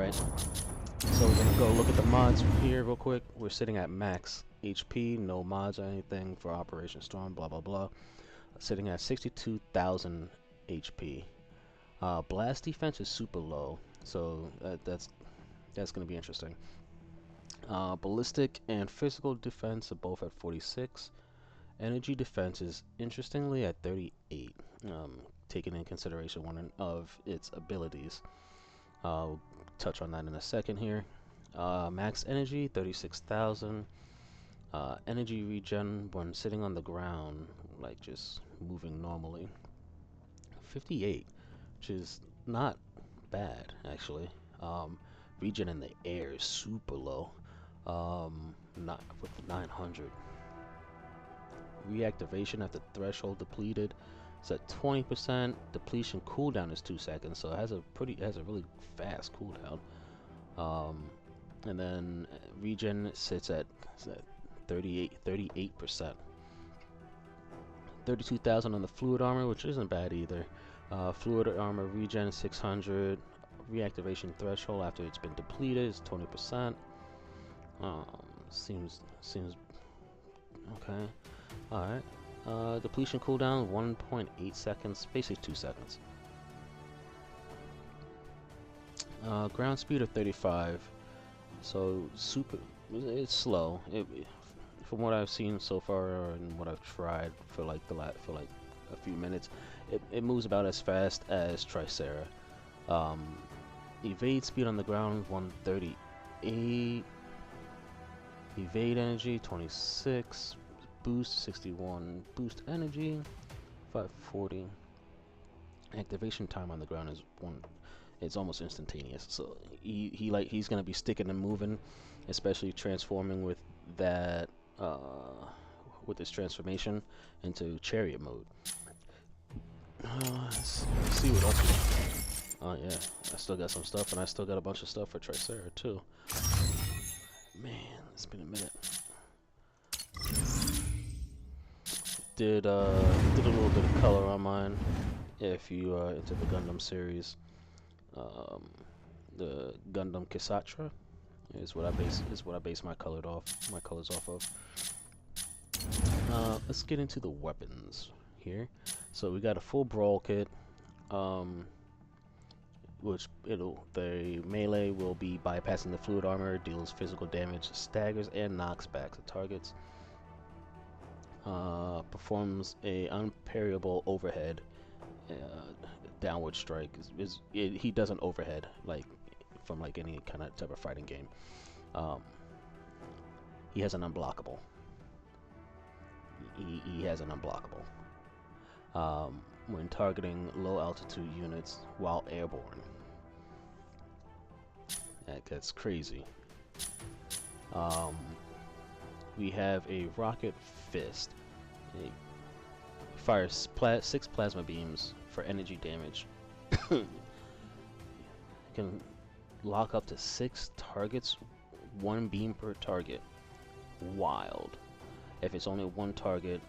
Alright, so we're gonna go look at the mods here real quick. We're sitting at max HP, no mods or anything for Operation Storm, blah blah blah. Sitting at 62,000 HP. Blast defense is super low, so that's gonna be interesting. Ballistic and physical defense are both at 46. Energy defense is interestingly at 38, taking in consideration one of its abilities. I'll touch on that in a second here. Max energy 36,000. Energy regen when sitting on the ground, like just moving normally, 58, which is not bad actually. Regen in the air is super low, not with 900. Reactivation after threshold depleted is at 20%. Depletion cooldown is 2 seconds, so it has a really fast cooldown. And then regen sits at 38%. 32,000 on the fluid armor, which isn't bad either. Fluid armor regen 600. Reactivation threshold after it's been depleted is 20%. Seems okay. Alright. Depletion cooldown 1.8 seconds, basically 2 seconds. Ground speed of 35. So super, it's slow. From what I've seen so far and what I've tried for like a few minutes, it moves about as fast as Tricera. Evade speed on the ground 138. Evade energy 26. Boost 61. Boost energy 540. Activation time on the ground is 1. It's almost instantaneous. So he's gonna be sticking and moving, especially transforming with that with this transformation into chariot mode. Let's see what else. Oh yeah, I still got some stuff, and I still got a bunch of stuff for Tricera too. Man, it's been a minute. Did a little bit of color on mine. If you are into the Gundam series, the Gundam Kisatra is what I base my colors off of. Let's get into the weapons here. So we got a full brawl kit, which the melee will be bypassing the fluid armor, deals physical damage, staggers, and knocks back the targets. Performs a unparryable overhead, downward strike. He doesn't overhead like from like any kind of type of fighting game. He has an unblockable. He has an unblockable when targeting low altitude units while airborne. That's crazy. We have a rocket fist. It fires 6 plasma beams for energy damage. Can lock up to 6 targets, 1 beam per target. Wild. If it's only 1 target,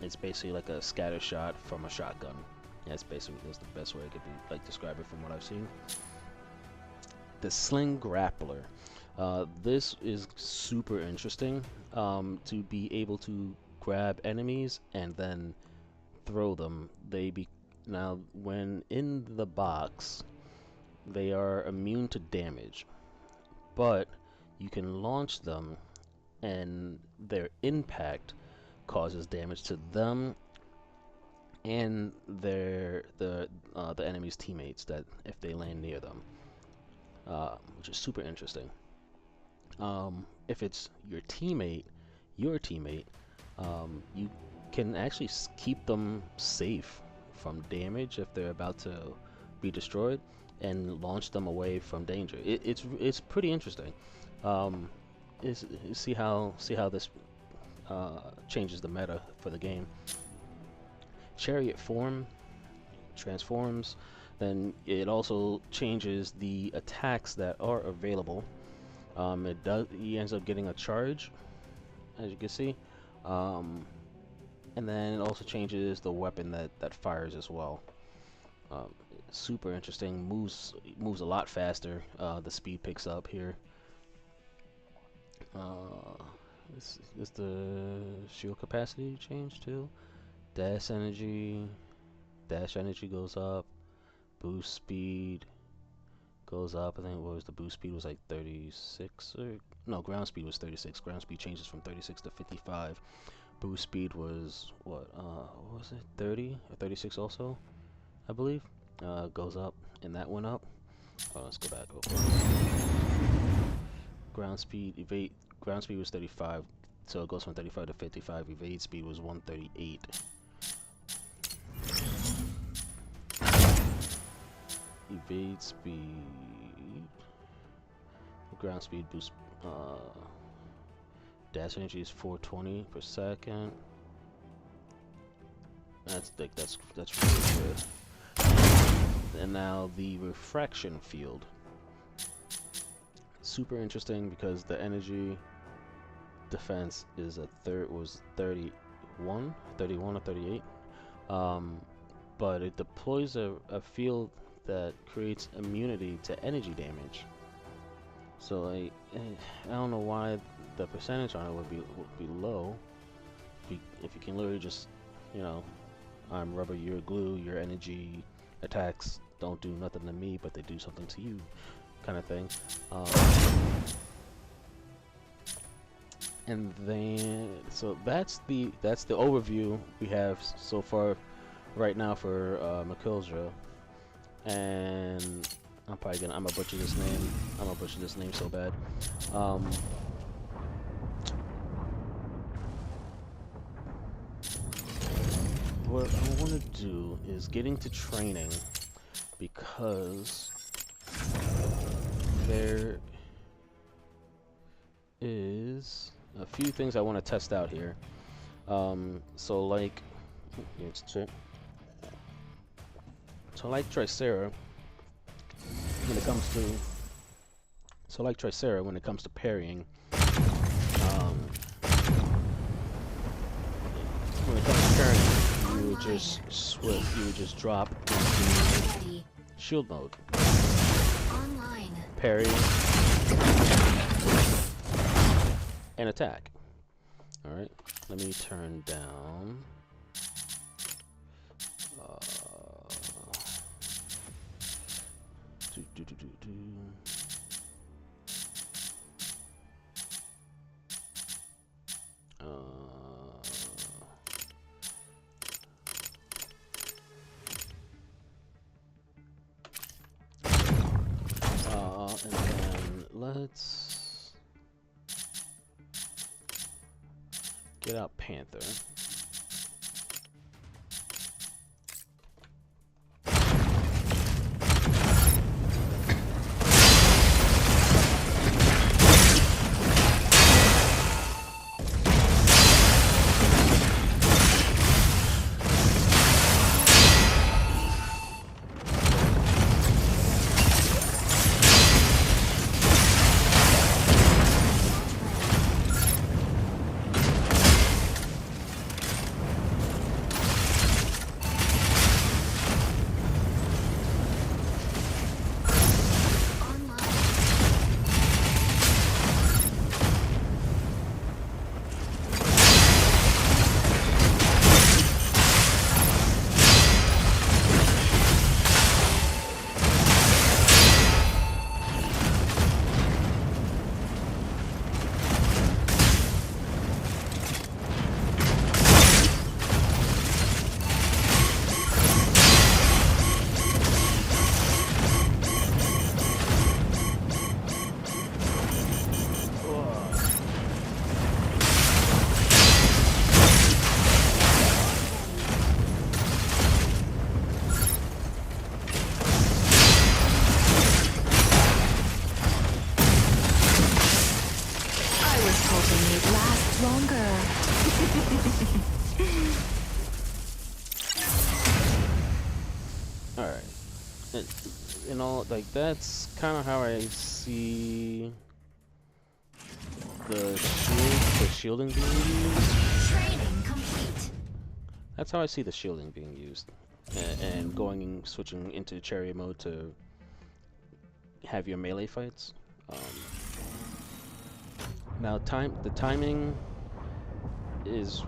it's basically like a scatter shot from a shotgun. That's the best way I could describe it from what I've seen. The Sling Grappler. This is super interesting, to be able to grab enemies and then throw them. Now, when in the box, they are immune to damage, but you can launch them, and their impact causes damage to them and the enemy's teammates that if they land near them, which is super interesting. If it's your teammate, you can actually keep them safe from damage if they're about to be destroyed, and launch them away from danger. It's pretty interesting. See how this changes the meta for the game. Chariot form transforms, then it also changes the attacks that are available. He ends up getting a charge, as you can see, and then it also changes the weapon that fires as well. super interesting. Moves a lot faster. The speed picks up here. Is the shield capacity change too? Dash energy. Dash energy goes up. Boost speed goes up. I think what was the boost speed was like 36 or no, ground speed was 36. Ground speed changes from 36 to 55. Boost speed was what was it 30 or 36 also, I believe. Goes up and that went up. Oh, let's go back over. Ground speed ground speed was 35, so it goes from 35 to 55. Evade speed was 138. Evade speed, ground speed boost, dash energy is 420 per second. That's really good. And now the refraction field. Super interesting because the energy defense is was 31 or 38. But it deploys a field that creates immunity to energy damage. So like, I don't know why the percentage on it would be low. If you can literally just, you know, I'm rubber, you're glue, your energy attacks don't do nothing to me, but they do something to you, kind of thing. And then, so that's the overview we have so far right now for Milkillja. And I'm gonna butcher this name. I'm gonna butcher this name so bad. What I want to do is get into training because there is a few things I want to test out here. So like, let's check. So like Tricera, when it comes to parrying, when it comes to parrying, you would just drop into shield mode, parry, and attack. All right, let me turn down. And then let's get out Panther. And all, like, that's kind of how I see the shielding being used. Training complete. That's how I see the shielding being used. and switching into chariot mode to have your melee fights. Now the timing is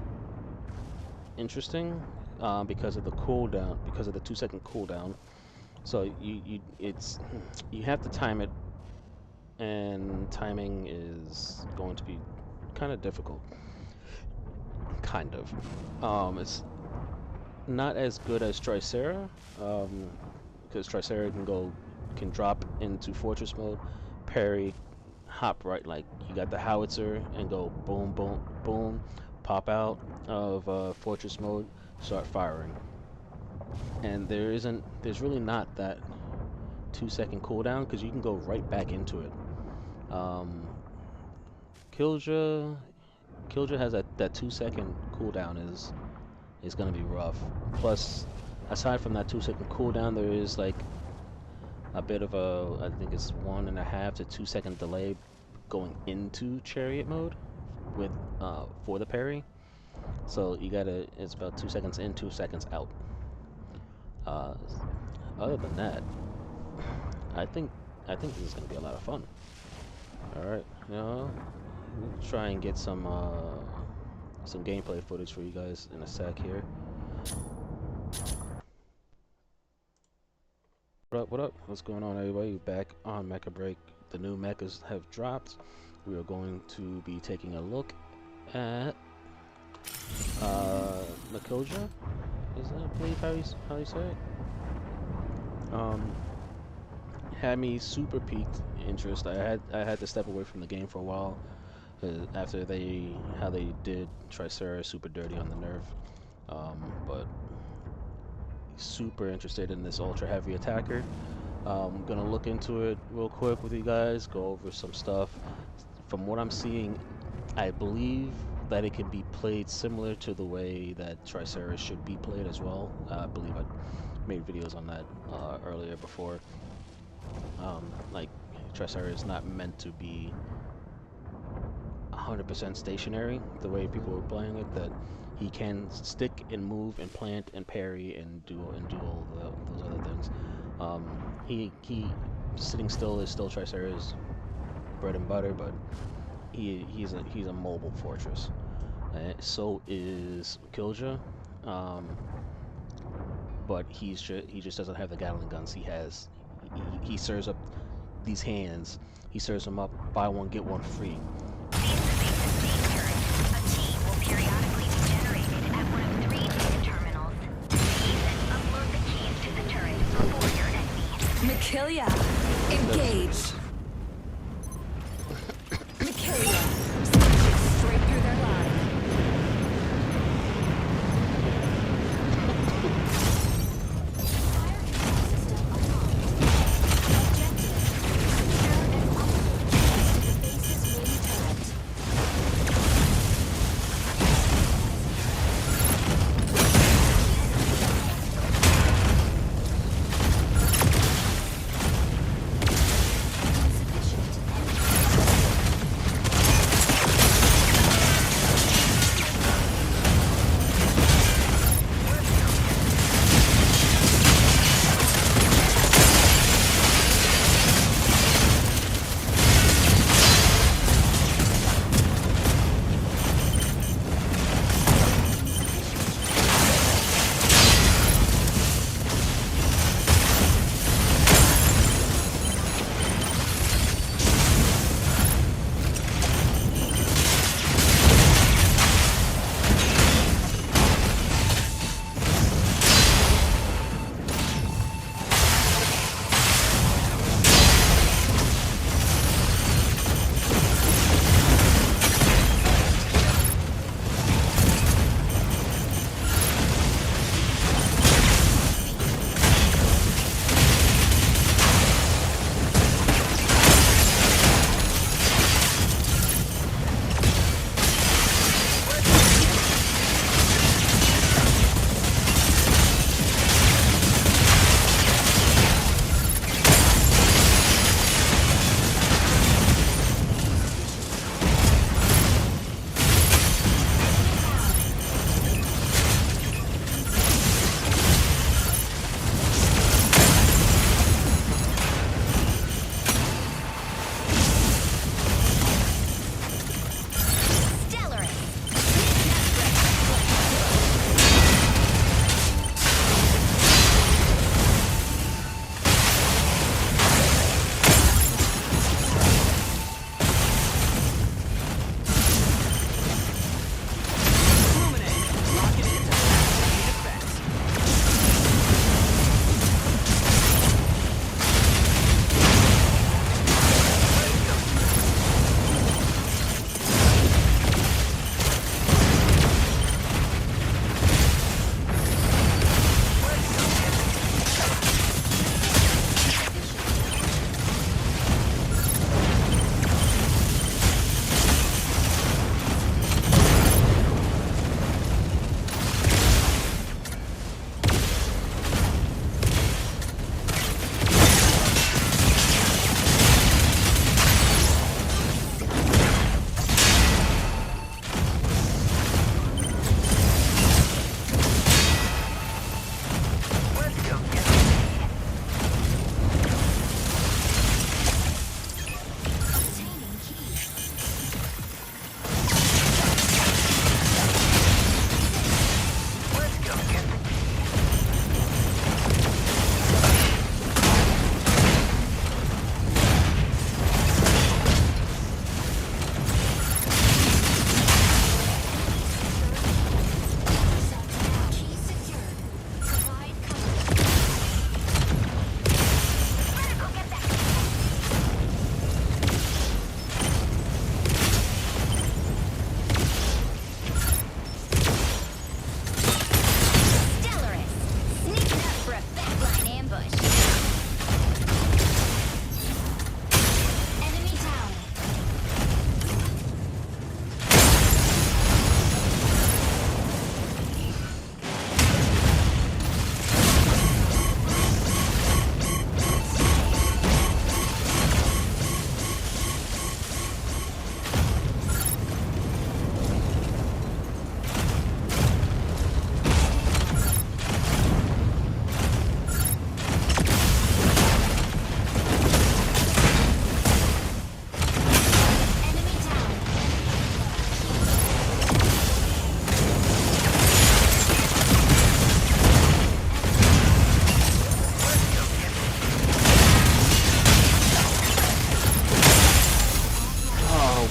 interesting because of the cooldown, because of the 2-second cooldown. So you have to time it, and timing is going to be kind of difficult. Kind of. It's not as good as Tricera, because Tricera can drop into fortress mode, parry, hop right, like you got the howitzer, and go boom, boom, boom, pop out of fortress mode, start firing. And there's really not that 2-second cooldown, because you can go right back into it. Milkillja has that 2-second cooldown is gonna be rough. Plus, aside from that 2-second cooldown, there is like a bit of I think it's 1.5 to 2-second delay going into chariot mode with for the parry. So it's about 2 seconds in, 2 seconds out. Other than that, I think this is gonna be a lot of fun. All right, we'll try and get some gameplay footage for you guys in a sec here. What up? What's going on, everybody? We're back on MechBreak. The new mechas have dropped. We are going to be taking a look at Milkillja. Is that, I believe, how you say it? Had me super piqued interest. I had to step away from the game for a while after how they did Tricera super dirty on the nerf. But super interested in this ultra heavy attacker. I'm gonna look into it real quick with you guys, go over some stuff. From what I'm seeing, I believe that it can be played similar to the way that Tricera should be played as well. I believe I made videos on that earlier before. Like, Tricera is not meant to be 100% stationary the way people were playing it, that he can stick and move and plant and parry and do all those other things. He sitting still is still Tricera's bread and butter, but he's a mobile fortress. So is Milkillja, but he just doesn't have the Gatling guns. He serves up these hands. He serves them up, buy one get one free. Periodically be generated at one of 3 data terminals. Then upload the keys to the turret before your enemy. Milkillja, engage. Milkillja, smashes straight through their line.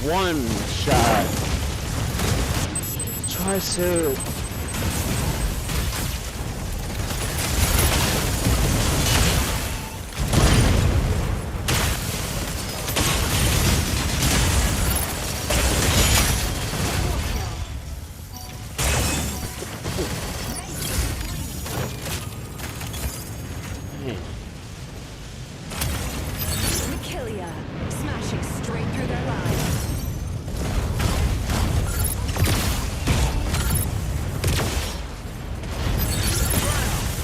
one shot. Tricep. Milkillja, smashing straight through their lines.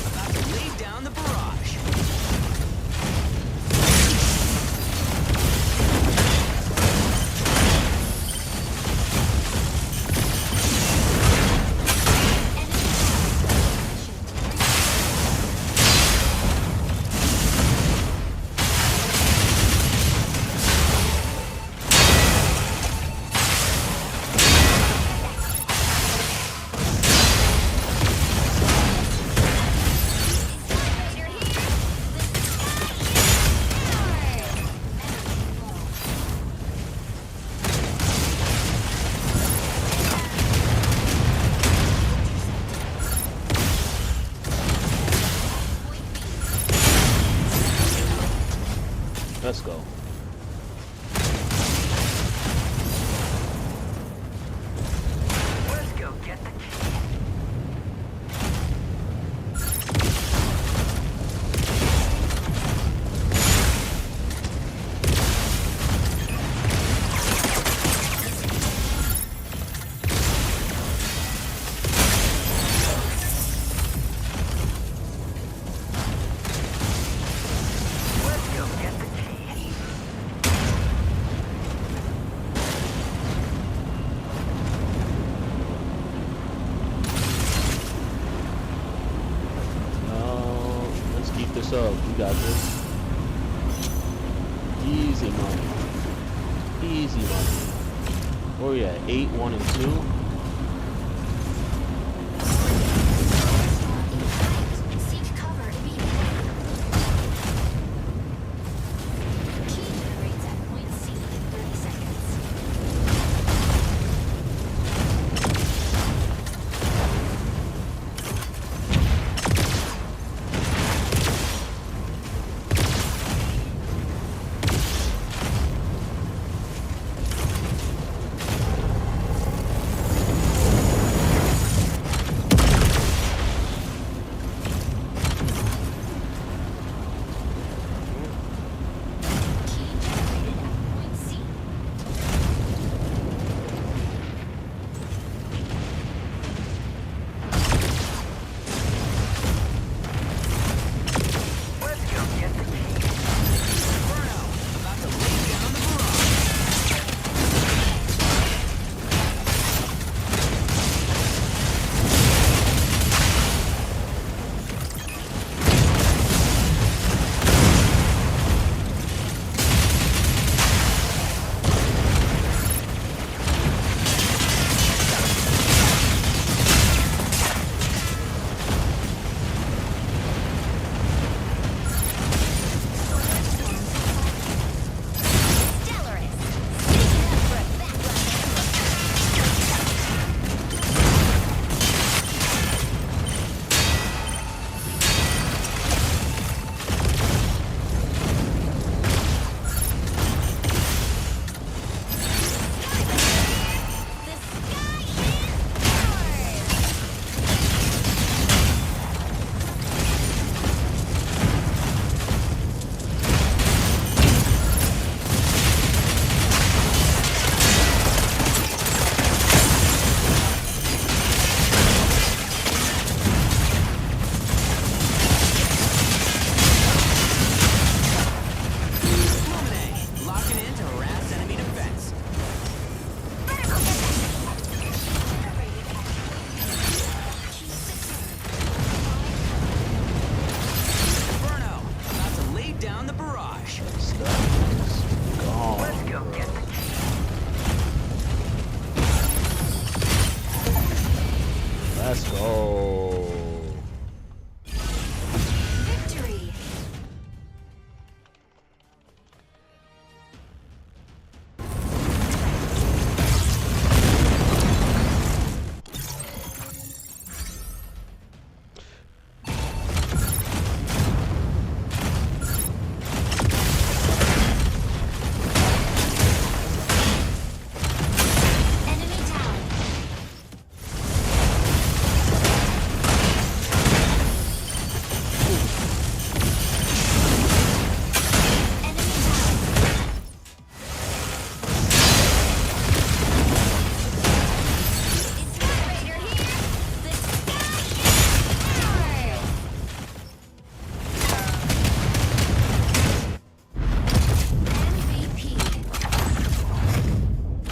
About to lay down the barrage. Let's go. Let's go get the key. Let's go get the key. Let's keep this up. We got this. Easy money. Easy money. Where we at? 8, 1, and 2. Seek cover immediately. Key generates at point C in 30 seconds.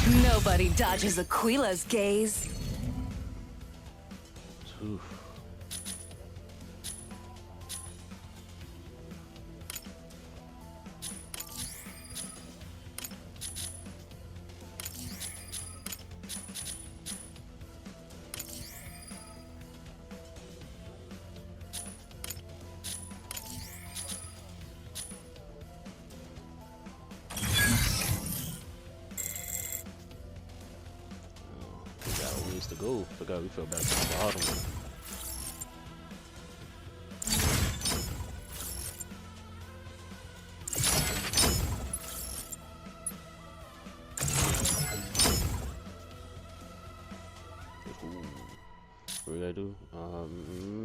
Nobody dodges Aquila's gaze. Oof. We got a ways to go. Forgot we fell back to the bottom. Ooh. What do we gotta do?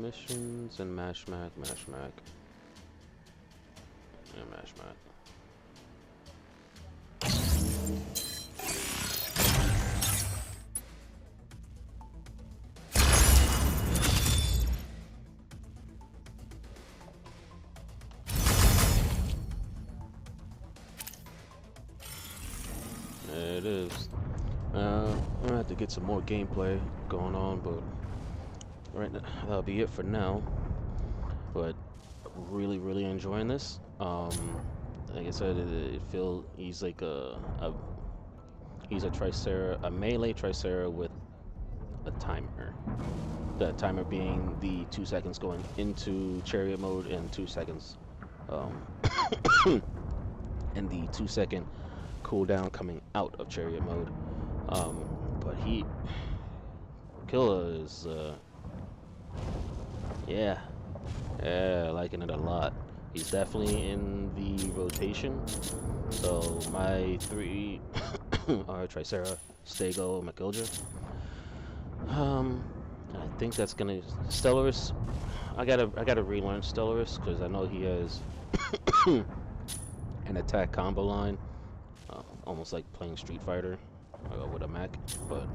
Missions and mash mac. Yeah, mash mac. There it is. I'm gonna have to get some more gameplay going on, but right now that'll be it for now. But really enjoying this. Like I said, it feel he's like he's a tricera, a melee tricera with a timer. The timer being the 2 seconds going into chariot mode and 2 seconds, and the 2-second cooldown coming out of chariot mode. But Milkillja is, yeah, liking it a lot. He's definitely in the rotation. So my 3 are Tricera, Stego, Milkillja. I think that's gonna Stellaris. I gotta relearn Stellaris because I know he has an attack combo line, almost like playing Street Fighter with a mech. But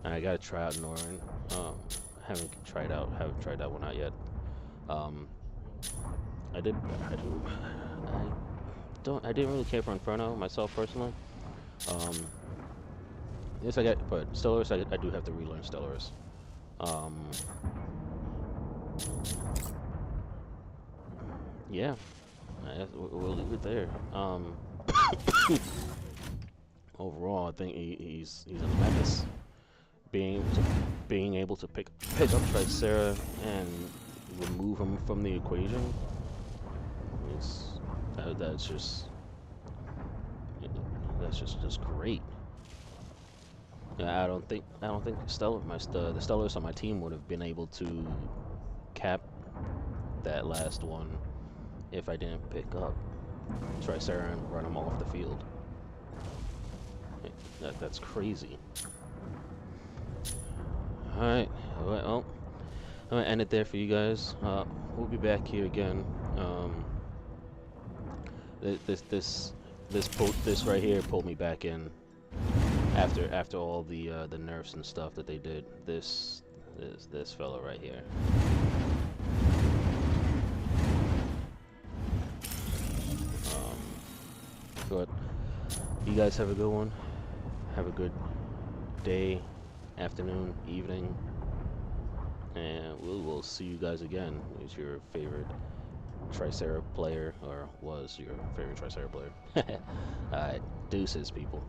I gotta try out Norrin. Haven't tried that one out yet. I didn't really care for Inferno myself personally. Yes, but Stellaris, I do have to relearn Stellaris. Yeah, we'll leave it there. Overall, I think he's a menace. Being able to pick up Tricera and remove him from the equation. That's just great. Yeah, I don't think the Stellaris on my team would have been able to cap that last one if I didn't pick up Tricera and run him off the field. That's crazy. Alright, well, I'm gonna end it there for you guys. We'll be back here again. This right here pulled me back in after all the nerfs and stuff that they did. This fella right here. But you guys have a good one. Have a good day, afternoon, evening, and we will see you guys again. Who's your favorite Tricera player, or was your favorite Tricera player? Alright, deuces, people.